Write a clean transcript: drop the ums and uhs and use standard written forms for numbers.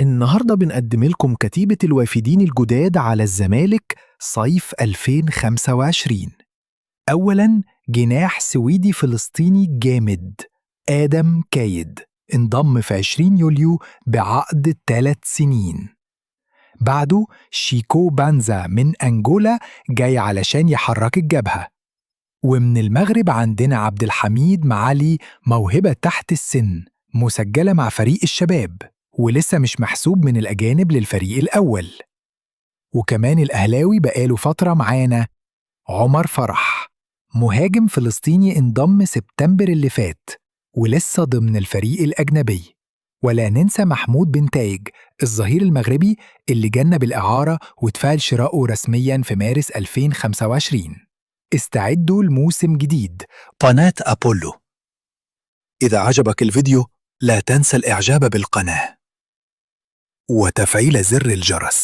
النهاردة بنقدم لكم كتيبة الوافدين الجداد على الزمالك صيف 2025. أولاً، جناح سويدي فلسطيني جامد آدم كايد انضم في 20 يوليو بعقد 3 سنين. بعده شيكو بانزا من أنجولا جاي علشان يحرك الجبهة. ومن المغرب عندنا عبد الحميد معالي، موهبة تحت السن مسجلة مع فريق الشباب ولسه مش محسوب من الأجانب للفريق الأول. وكمان الأهلاوي بقاله فترة معانا عمر فرح، مهاجم فلسطيني انضم سبتمبر اللي فات ولسه ضمن الفريق الأجنبي. ولا ننسى محمود بن تايج الظهير المغربي اللي جنب بالإعارة واتفعل شراؤه رسمياً في مارس 2025. استعدوا لموسم جديد. قناة أبولو. إذا عجبك الفيديو لا تنسى الإعجاب بالقناة وتفعيل زر الجرس.